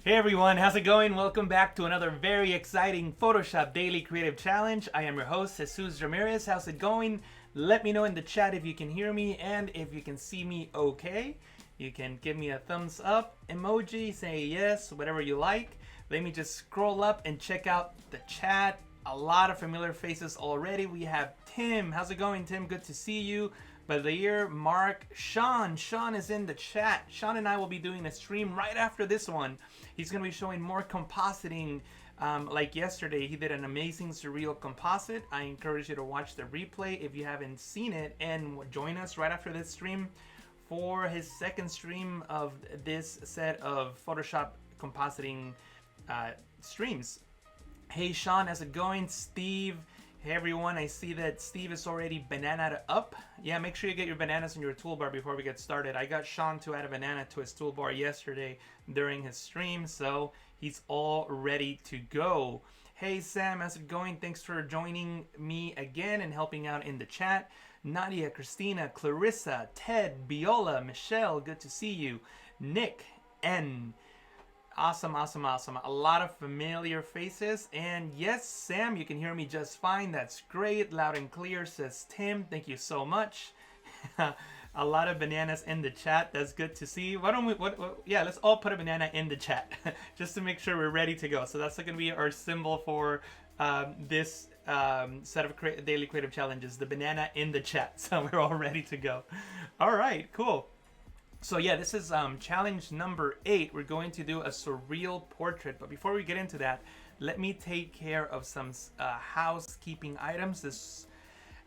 Hey everyone, how's it going? Welcome back to another very exciting Photoshop Daily Creative Challenge. I am your host, Jesus Ramirez. How's it going? Let me know in the chat if you can hear me and if you can see me okay. You can give me a thumbs up emoji, say yes, whatever you like. Let me just scroll up and check out the chat. A lot of familiar faces already. We have Tim. How's it going, Tim? Good to see you. Balair, Mark, Sean. Sean is in the chat. Sean and I will be doing a stream right after this one. He's going to be showing more compositing. Like yesterday, he did an amazing Surreal composite. I encourage you to watch the replay if you haven't seen it and join us right after this stream for his second stream of this set of Photoshop compositing streams. Hey Sean, how's it going? Steve. Hey everyone, I see that Steve is already banana up. Yeah, make sure you get your bananas in your toolbar before we get started. I got Sean to add a banana to his toolbar yesterday during his stream, so he's all ready to go. Hey Sam, how's it going? Thanks for joining me again and helping out in the chat. Nadia, Christina, Clarissa, Ted, Biola, Michelle, good to see you. Nick, N. Awesome. A lot of familiar faces. And yes, Sam, you can hear me just fine. That's great. Loud and clear, says Tim. Thank you so much. A lot of bananas in the chat. That's good to see. Why don't we, yeah, let's all put a banana in the chat just to make sure we're ready to go. So that's going to be our symbol for this set of daily creative challenges, the banana in the chat. So we're all ready to go. All right, cool. So yeah, this is challenge number 8. We're going to do a surreal portrait. But before we get into that, let me take care of some housekeeping items.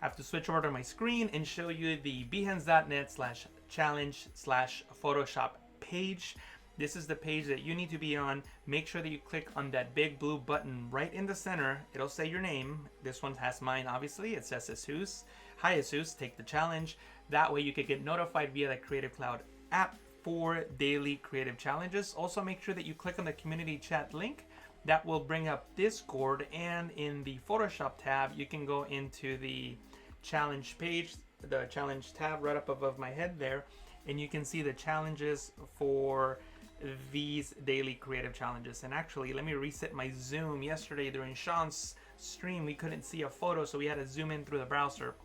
I have to switch over to my screen and show you the behance.net/challenge/Photoshop page. This is the page that you need to be on. Make sure that you click on that big blue button right in the center. It'll say your name. This one has mine, obviously. It says Jesus. Hi, Jesus. Take the challenge. That way you can get notified via the Creative Cloud app for daily creative challenges. Also make sure that you click on the community chat link. That will bring up Discord, and in the Photoshop tab you can go into the challenge page, the challenge tab right up above my head there, and you can see the challenges for these daily creative challenges. And actually, let me reset my zoom. Yesterday during Sean's stream we couldn't see a photo, so we had to zoom in through the browser.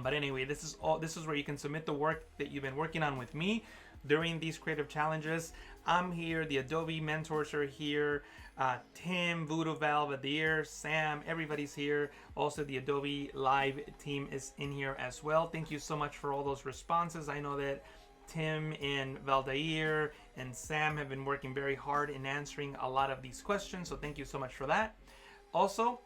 But anyway, this is where you can submit the work that you've been working on with me during these creative challenges. I'm here, the Adobe mentors are here, Tim, Voodoo Valve, Adair, Sam, everybody's here. Also the Adobe Live team is in here as well. Thank you so much for all those responses. I know that Tim and Valdair and Sam have been working very hard in answering a lot of these questions, so thank you so much for that. Also,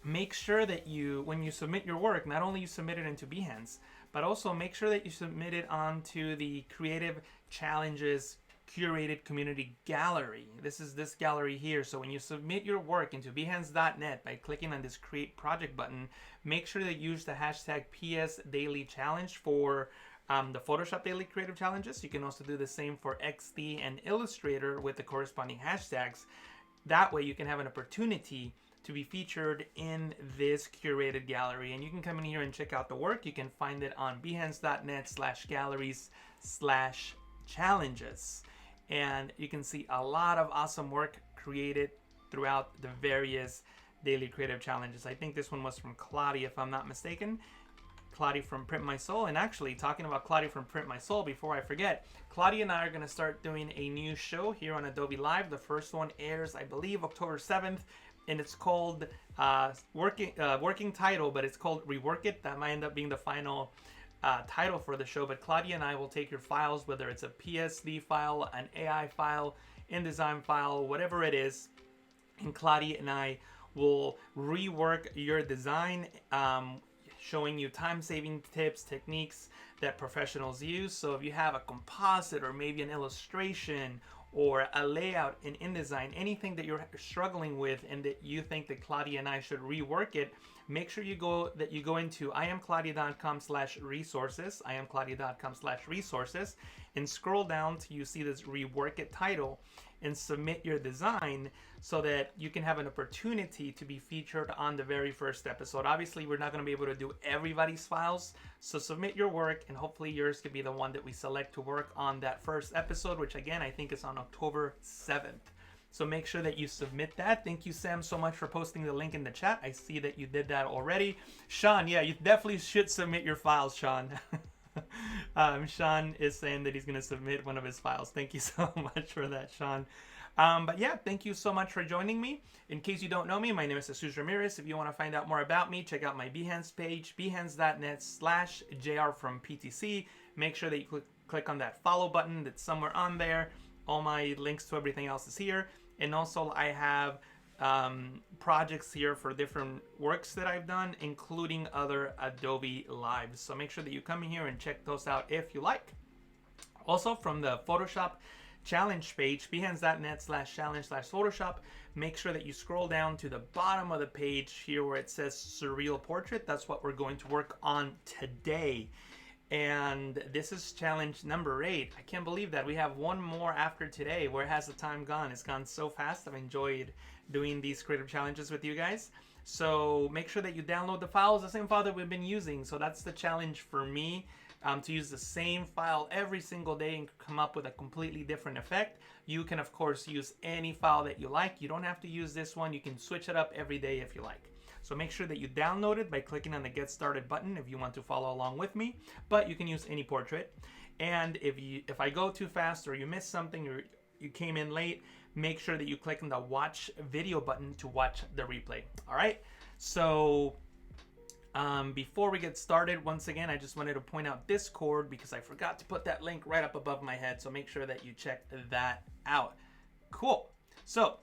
make sure that when you submit your work, not only you submit it into Behance, but also make sure that you submit it onto the Creative Challenges curated community gallery. This is this gallery here. So when you submit your work into behance.net by clicking on this create project button, make sure that you use the hashtag #PSDailyChallenge for the Photoshop Daily Creative Challenges. You can also do the same for XD and Illustrator with the corresponding hashtags. That way you can have an opportunity to be featured in this curated gallery, and you can come in here and check out the work. You can find it on behance.net/galleries/challenges, and you can see a lot of awesome work created throughout the various daily creative challenges. I think this one was from Claudia, if I'm not mistaken. Claudia from Print My Soul. And actually, talking about Claudia from Print My Soul, before I forget, Claudia and I are going to start doing a new show here on Adobe Live. The first one airs, I believe, October 7th. And it's called working title, but it's called Rework It. That might end up being the final title for the show. But Claudia and I will take your files, whether it's a PSD file, an AI file, InDesign file, whatever it is, and Claudia and I will rework your design, showing you time-saving tips, techniques that professionals use. So if you have a composite or maybe an illustration or a layout in InDesign, anything that you're struggling with and that you think that Claudia and I should rework it, make sure you go into iamclaudia.com/resources, iamclaudia.com/resources, and scroll down till you see this rework it title and submit your design so that you can have an opportunity to be featured on the very first episode. Obviously, we're not going to be able to do everybody's files, so submit your work and hopefully yours could be the one that we select to work on that first episode, which again, I think is on October 7th. So make sure that you submit that. Thank you, Sam, so much for posting the link in the chat. I see that you did that already. Sean, yeah, you definitely should submit your files, Sean. Sean is saying that he's going to submit one of his files. Thank you so much for that, Sean. But yeah, thank you so much for joining me. In case you don't know me, my name is Jesus Ramirez. If you want to find out more about me, check out my Behance page, behance.net/JR from PTC. Make sure that you click on that follow button that's somewhere on there. All my links to everything else is here. And also I have projects here for different works that I've done, including other Adobe Lives. So make sure that you come in here and check those out if you like. Also, from the Photoshop challenge page, behance.net/challenge/Photoshop, make sure that you scroll down to the bottom of the page here where it says Surreal Portrait. That's what we're going to work on today. And this is challenge number 8. I can't believe that we have one more after today. Where has the time gone? It's gone so fast. I've enjoyed doing these creative challenges with you guys. So make sure that you download the files, the same file that we've been using. So that's the challenge for me, to use the same file every single day and come up with a completely different effect. You can, of course, use any file that you like. You don't have to use this one. You can switch it up every day if you like. So make sure that you download it by clicking on the Get Started button if you want to follow along with me. But you can use any portrait. And if I go too fast or you missed something or you came in late, make sure that you click on the Watch Video button to watch the replay. All right. So before we get started, once again, I just wanted to point out Discord because I forgot to put that link right up above my head. So make sure that you check that out. Cool. So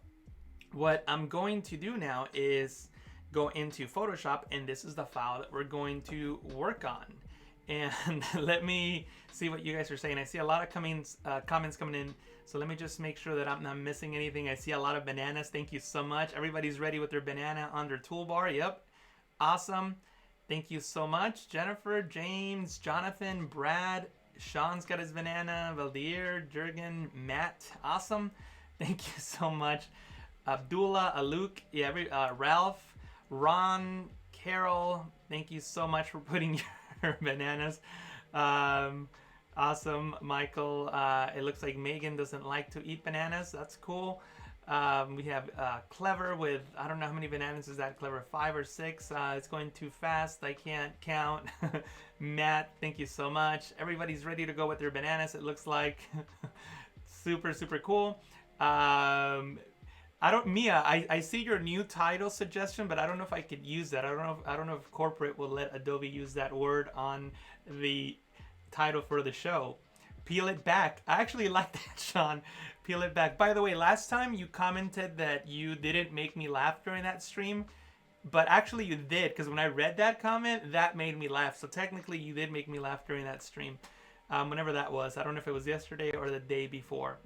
what I'm going to do now is go into Photoshop, and this is the file that we're going to work on. And let me see what you guys are saying. I see a lot of comments coming in, so let me just make sure that I'm not missing anything. I see a lot of bananas. Thank you so much. Everybody's ready with their banana on their toolbar. Yep. Awesome. Thank you so much. Jennifer, James, Jonathan, Brad, Sean's got his banana, Valdir, Jurgen, Matt. Awesome. Thank you so much. Abdullah, Aluk, yeah, Ralph, Ron, Carol, thank you so much for putting your bananas. Awesome. Michael, it looks like Megan doesn't like to eat bananas. That's cool. We have Clever with, I don't know how many bananas is that, Clever, 5 or 6. It's going too fast. I can't count. Matt, thank you so much. Everybody's ready to go with their bananas, it looks like. Super, super cool. Mia, I see your new title suggestion, but I don't know if I could use that. I don't know if corporate will let Adobe use that word on the title for the show. Peel it back. I actually like that, Sean. Peel it back. By the way, last time you commented that you didn't make me laugh during that stream, but actually you did, because when I read that comment, that made me laugh. So technically you did make me laugh during that stream, whenever that was. I don't know if it was yesterday or the day before.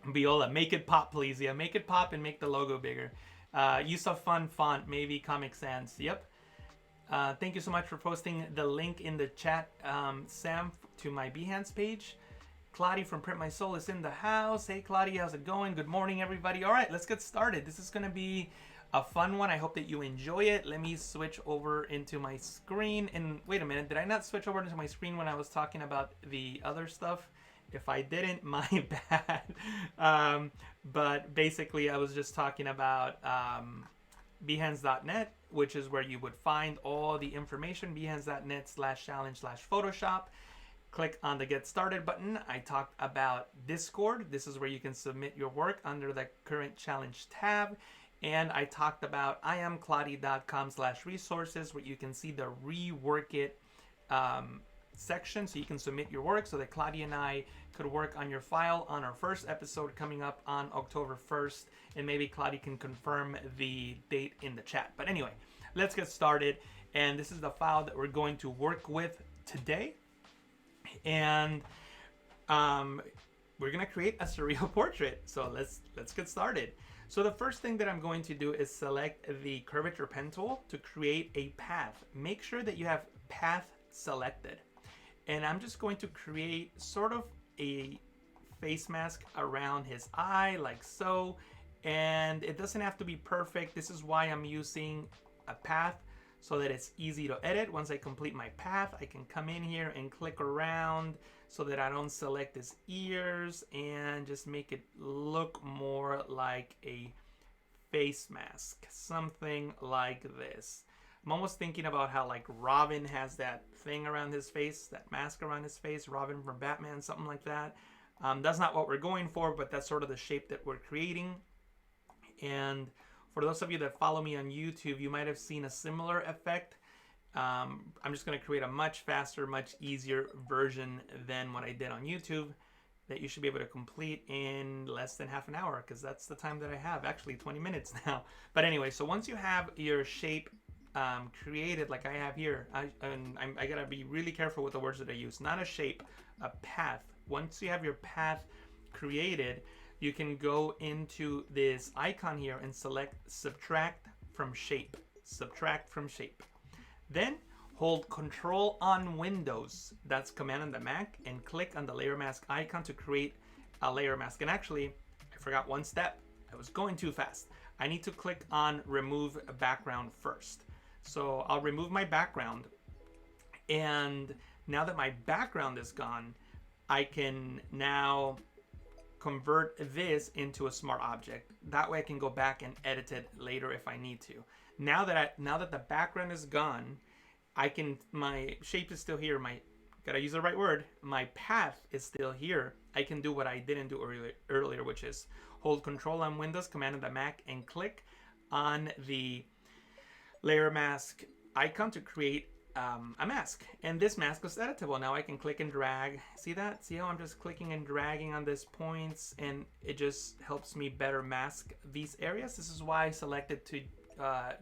Viola, make it pop, please. Yeah, make it pop and make the logo bigger. Use a fun font, maybe Comic Sans. Yep. Thank you so much for posting the link in the chat, Sam, to my Behance page. Claudia from Print My Soul is in the house. Hey, Claudia, how's it going? Good morning, everybody. All right, let's get started. This is going to be a fun one. I hope that you enjoy it. Let me switch over into my screen. And wait a minute, did I not switch over into my screen when I was talking about the other stuff? If I didn't, my bad. But basically, I was just talking about Behance.net, which is where you would find all the information. Behance.net/challenge/Photoshop. Click on the Get Started button. I talked about Discord. This is where you can submit your work under the Current Challenge tab. And I talked about iamclaudia.com/resources, where you can see the Rework It section, so you can submit your work so that Claudia and I could work on your file on our first episode coming up on October 1st, and maybe Claudia can confirm the date in the chat. But anyway, let's get started. And this is the file that we're going to work with today. And we're gonna create a surreal portrait. So let's get started. So the first thing that I'm going to do is select the curvature pen tool to create a path. Make sure that you have path selected. And I'm just going to create sort of a face mask around his eye, like so. And it doesn't have to be perfect. This is why I'm using a path, so that it's easy to edit. Once I complete my path, I can come in here and click around so that I don't select his ears and just make it look more like a face mask, something like this. I'm almost thinking about how like Robin has that thing around his face, that mask around his face, Robin from Batman, something like that. That's not what we're going for, but that's sort of the shape that we're creating. And for those of you that follow me on YouTube, you might have seen a similar effect. I'm just going to create a much faster, much easier version than what I did on YouTube that you should be able to complete in less than half an hour, because that's the time that I have, actually 20 minutes now. But anyway, so once you have your shape created like I have here, I gotta be really careful with the words that I use. Not a shape, a path. Once you have your path created, you can go into this icon here and select subtract from shape. Subtract from shape. Then hold Control on Windows, that's Command on the Mac, and click on the layer mask icon to create a layer mask. And actually, I forgot one step. I was going too fast. I need to click on remove background first. So I'll remove my background, and now that my background is gone, I can now convert this into a smart object. That way I can go back and edit it later if I need to. Now that the background is gone, my shape is still here. Gotta use the right word. My path is still here. I can do what I didn't do earlier, which is hold Control on Windows, Command on the Mac, and click on the layer mask icon to create a mask. And this mask is editable. Now I can click and drag. See that? See how I'm just clicking and dragging on these points, and it just helps me better mask these areas. This is why I selected to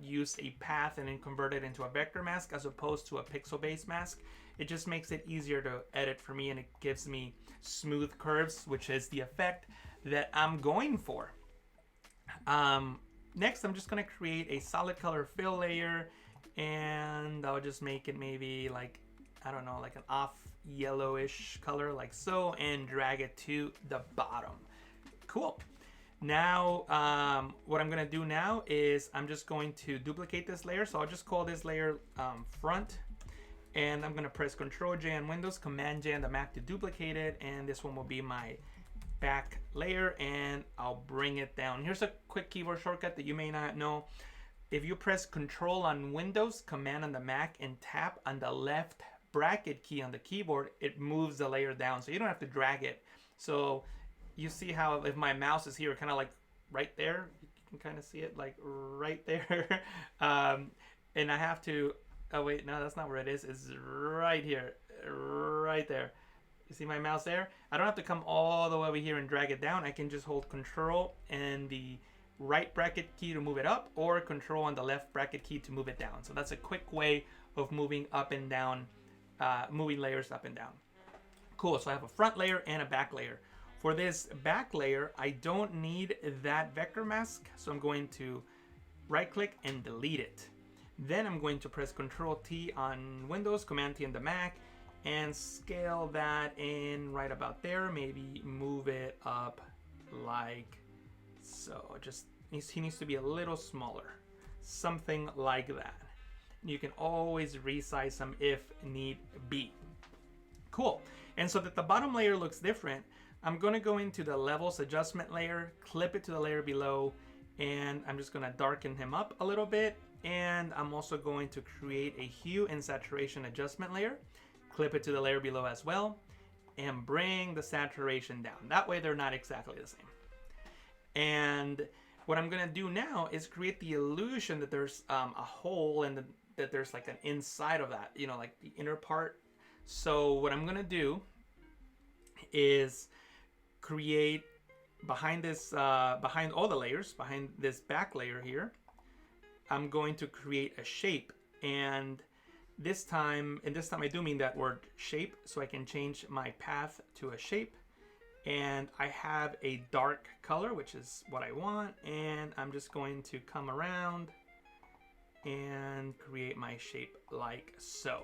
use a path and then convert it into a vector mask as opposed to a pixel-based mask. It just makes it easier to edit for me, and it gives me smooth curves, which is the effect that I'm going for. Next, I'm just going to create a solid color fill layer, and I'll just make it maybe like, I don't know, like an off yellowish color like so, and drag it to the bottom. Cool. Now, what I'm going to do now is I'm just going to duplicate this layer. So I'll just call this layer front, and I'm going to press Control J on Windows, Command J on the Mac to duplicate it, and this one will be my back layer, and I'll bring it down. Here's a quick keyboard shortcut that you may not know. If you press Control on Windows, Command on the Mac, and tap on the left bracket key on the keyboard, it moves the layer down, so you don't have to drag it. So you see how if my mouse is here, kind of like right there, you can kind of see it like right there. And I have to, oh wait, no, that's not where it is. It's right here, right there. You see my mouse there? I don't have to come all the way over here and drag it down. I can just hold Control and the right bracket key to move it up, or Control on the left bracket key to move it down. So that's a quick way of moving up and down, moving layers up and down. Cool, so I have a front layer and a back layer. For this back layer, I don't need that vector mask, so I'm going to right click and delete it. Then I'm going to press Control T on Windows, Command T on the Mac, and scale that in right about there. Maybe move it up like so. He needs to be a little smaller, something like that. You can always resize them if need be. Cool. And so that the bottom layer looks different, I'm going to go into the levels adjustment layer, clip it to the layer below, and I'm just going to darken him up a little bit. And I'm also going to create a hue and saturation adjustment layer, clip it to the layer below as well, and bring the saturation down. That way they're not exactly the same. And what I'm going to do now is create the illusion that there's a hole and that there's like an inside of that, you know, like the inner part. So what I'm going to do is create behind this, behind all the layers, behind this back layer here, I'm going to create a shape. And this time I do mean that word shape, so I can change my path to a shape. and I have a dark color, which is what I want, and I'm just going to come around and create my shape like so.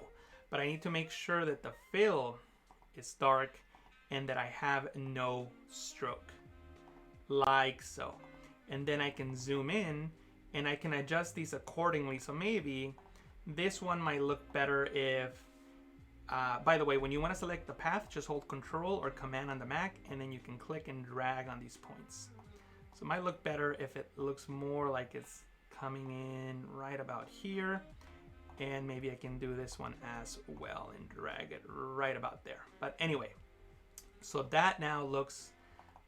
But I need to make sure that the fill is dark and that I have no stroke, like so. And then I can zoom in and I can adjust these accordingly. So maybe this one might look better if, by the way, when you want to select the path, just hold Control or Command on the Mac, and then you can click and drag on these points. So it might look better if it looks more like it's coming in right about here. And maybe I can do this one as well and drag it right about there. But anyway, so that now looks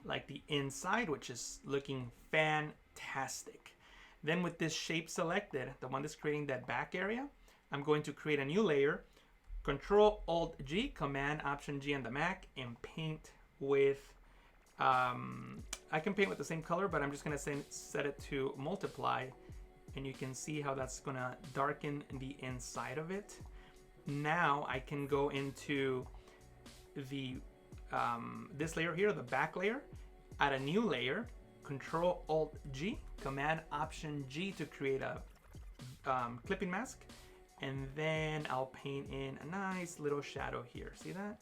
like the inside, which is looking fantastic. Then with this shape selected, the one that's creating that back area, I'm going to create a new layer, Control Alt G, Command Option G on the Mac, and paint with, I can paint with the same color, but I'm just gonna set it to multiply, and you can see how that's gonna darken the inside of it. Now I can go into the this layer here, the back layer, add a new layer, Control Alt G, Command Option G to create a clipping mask, and then I'll paint in a nice little shadow here. See that?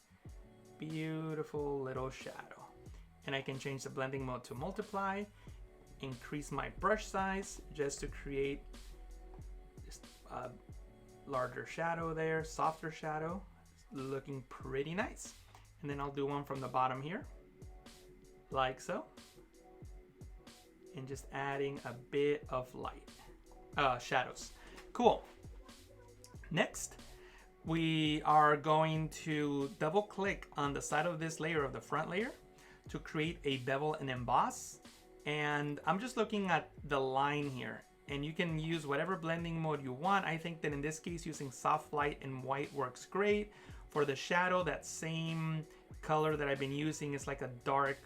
Beautiful little shadow. And I can change the blending mode to multiply, increase my brush size just to create just a larger shadow there, softer shadow, looking pretty nice. And then I'll do one from the bottom here, like so. And just adding a bit of light, shadows. Cool. Next, we are going to double click on the side of this layer, of the front layer, to create a bevel and emboss. And I'm just looking at the line here, and you can use whatever blending mode you want. I think that in this case, using soft light and white works great. For the shadow, that same color that I've been using is like a dark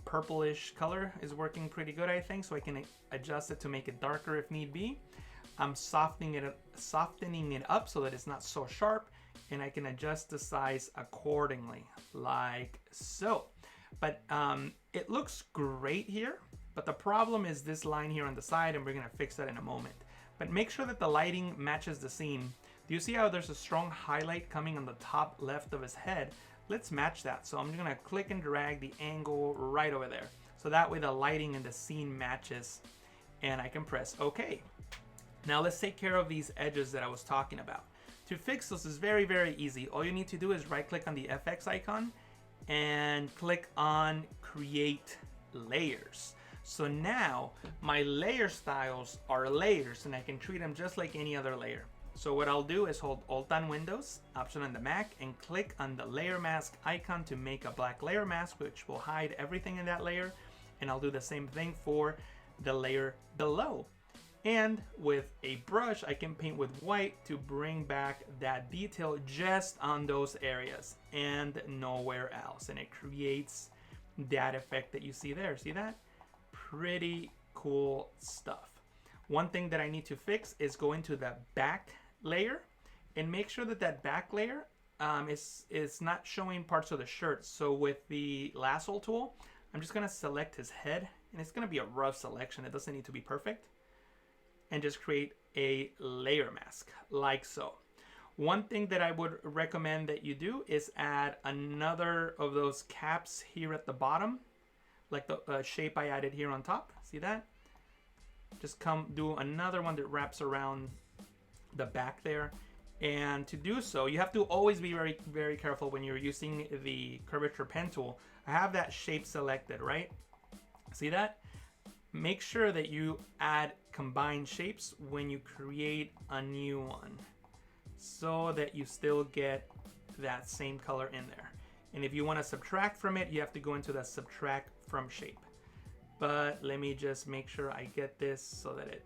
purplish color is working pretty good, I think. So I can adjust it to make it darker if need be. I'm softening it up so that it's not so sharp, and I can adjust the size accordingly, like so. But it looks great here, but the problem is this line here on the side, and we're gonna fix that in a moment. But make sure that the lighting matches the scene. Do you see how there's a strong highlight coming on the top left of his head? Let's match that. So I'm gonna click and drag the angle right over there. So that way the lighting in the scene matches, and I can press OK. Now let's take care of these edges that I was talking about. To fix this is very, very easy. All you need to do is right click on the FX icon and click on Create Layers. So now my layer styles are layers, and I can treat them just like any other layer. So what I'll do is hold Alt on Windows, Option on the Mac, and click on the layer mask icon to make a black layer mask, which will hide everything in that layer. And I'll do the same thing for the layer below. And with a brush, I can paint with white to bring back that detail just on those areas and nowhere else. And it creates that effect that you see there. See that? Pretty cool stuff. One thing that I need to fix is go into the back layer and make sure that that back layer is not showing parts of the shirt. So with the lasso tool, I'm just gonna select his head, and it's gonna be a rough selection. It doesn't need to be perfect. And just create a layer mask like so. One thing that I would recommend that you do is add another of those caps here at the bottom, like the shape I added here on top. See that? Just come do another one that wraps around the back there. And to do so, you have to always be very, very careful when you're using the curvature pen tool. I have that shape selected, right? See that? Make sure that you add combined shapes when you create a new one, so that you still get that same color in there. And if you want to subtract from it, you have to go into the subtract from shape. But let me just make sure I get this so that it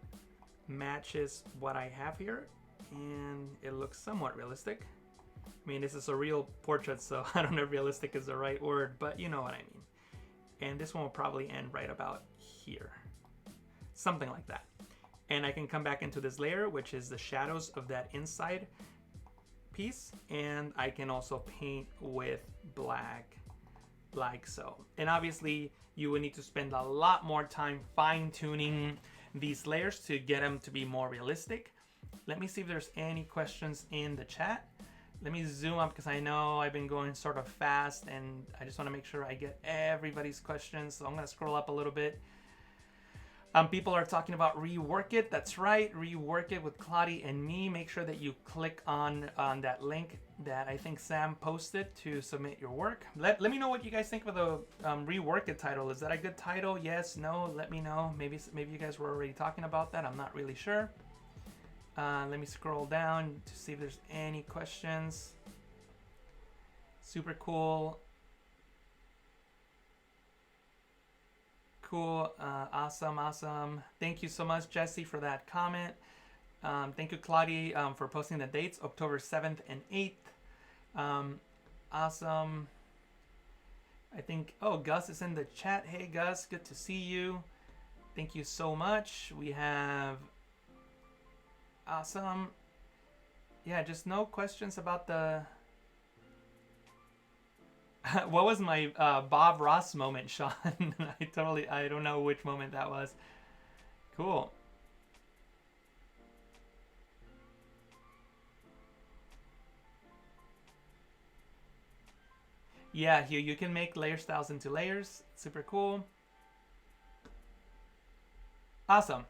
matches what I have here, and it looks somewhat realistic. I mean, this is a real portrait, so I don't know if realistic is the right word, but you know what I mean. And this one will probably end right about here, something like that. And I can come back into this layer, which is the shadows of that inside piece, and I can also paint with black like so. And obviously you would need to spend a lot more time fine-tuning these layers to get them to be more realistic. Let me see if there's any questions in the chat. Let me zoom up because I know I've been going sort of fast and I just want to make sure I get everybody's questions. So I'm going to scroll up a little bit. People are talking about rework it. That's right, rework it with Claudia and me. Make sure that you click on that link that I think Sam posted to submit your work. Let me know what you guys think of the rework it title. Is that a good title? Yes, no, let me know. Maybe you guys were already talking about that. I'm not really sure. Let me scroll down to see if there's any questions. Super cool. Cool. Awesome. Thank you so much, Jesse, for that comment. Thank you, Claudia, for posting the dates, October 7th and 8th. Awesome. I think, oh, Gus is in the chat. Hey, Gus, good to see you. Thank you so much. We have, awesome. Yeah, just no questions about the, what was my Bob Ross moment, Sean? I don't know which moment that was. Cool. Yeah, Hugh, you can make layer styles into layers. Super cool. Awesome.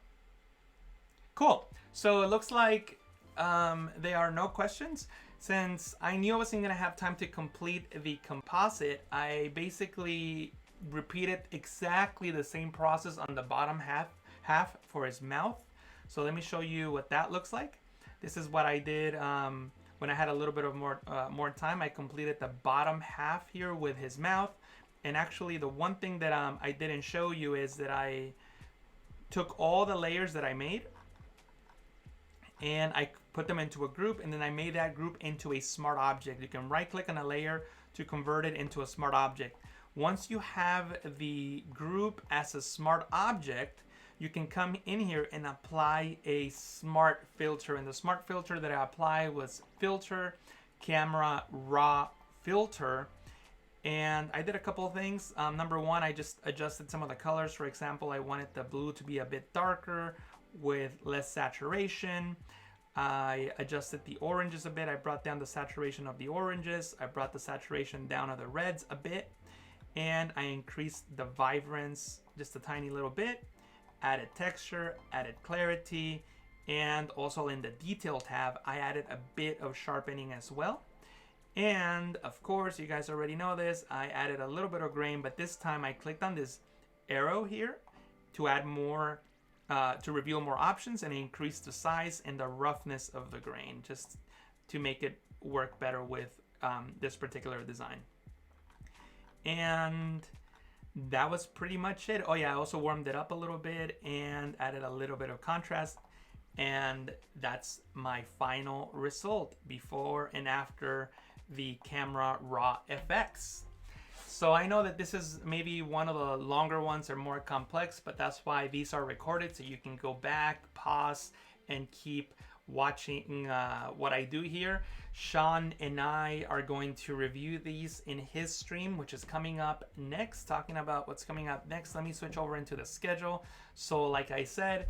Cool. So it looks like there are no questions. Since I knew I wasn't going to have time to complete the composite, I basically repeated exactly the same process on the bottom half for his mouth. So let me show you what that looks like. This is what I did when I had a little bit of more time. I completed the bottom half here with his mouth. And actually the one thing that I didn't show you is that I took all the layers that I made and I put them into a group, and then I made that group into a smart object. You can right click on a layer to convert it into a smart object. Once you have the group as a smart object, you can come in here and apply a smart filter. And the smart filter that I applied was filter, camera, raw filter. And I did a couple of things. Number one, I just adjusted some of the colors. For example, I wanted the blue to be a bit darker with less saturation. I adjusted the oranges a bit. I brought down the saturation of the oranges. I brought the saturation down of the reds a bit. And I increased the vibrance just a tiny little bit. Added texture, added clarity, and also in the detail tab, I added a bit of sharpening as well. And of course, you guys already know this, I added a little bit of grain, but this time I clicked on this arrow here to add more, to reveal more options and increase the size and the roughness of the grain, just to make it work better with this particular design. And that was pretty much it. Oh yeah, I also warmed it up a little bit and added a little bit of contrast. And that's my final result before and after the camera raw effects. So I know that this is maybe one of the longer ones or more complex, but that's why these are recorded, so you can go back, pause, and keep watching what I do here. Sean and I are going to review these in his stream, which is coming up next. Talking about what's coming up next, let me switch over into the schedule. So like I said,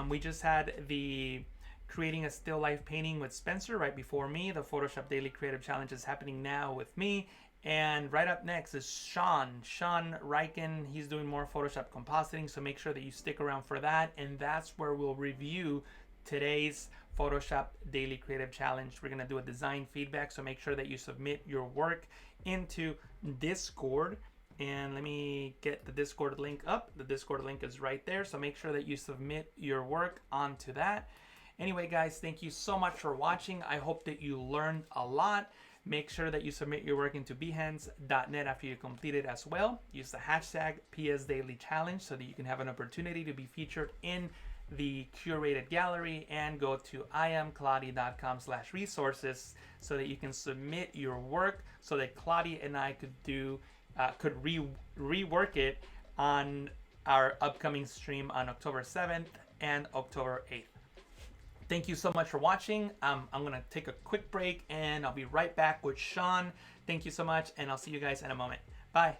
we just had the creating a still life painting with Spencer right before me. The Photoshop Daily Creative Challenge is happening now with me. And right up next is Sean Riken. He's doing more Photoshop compositing, so make sure that you stick around for that. And that's where we'll review today's Photoshop Daily Creative Challenge. We're gonna do a design feedback, so make sure that you submit your work into Discord. And let me get the Discord link up. The Discord link is right there, so make sure that you submit your work onto that. Anyway, guys, thank you so much for watching. I hope that you learned a lot. Make sure that you submit your work into behance.net after you complete it as well. Use the hashtag PSDailyChallenge so that you can have an opportunity to be featured in the curated gallery, and go to iamclaudia.com/resources so that you can submit your work so that Claudia and I could rework it on our upcoming stream on October 7th and October 8th. Thank you so much for watching. I'm going to take a quick break and I'll be right back with Sean Thank you so much, and I'll see you guys in a moment. Bye.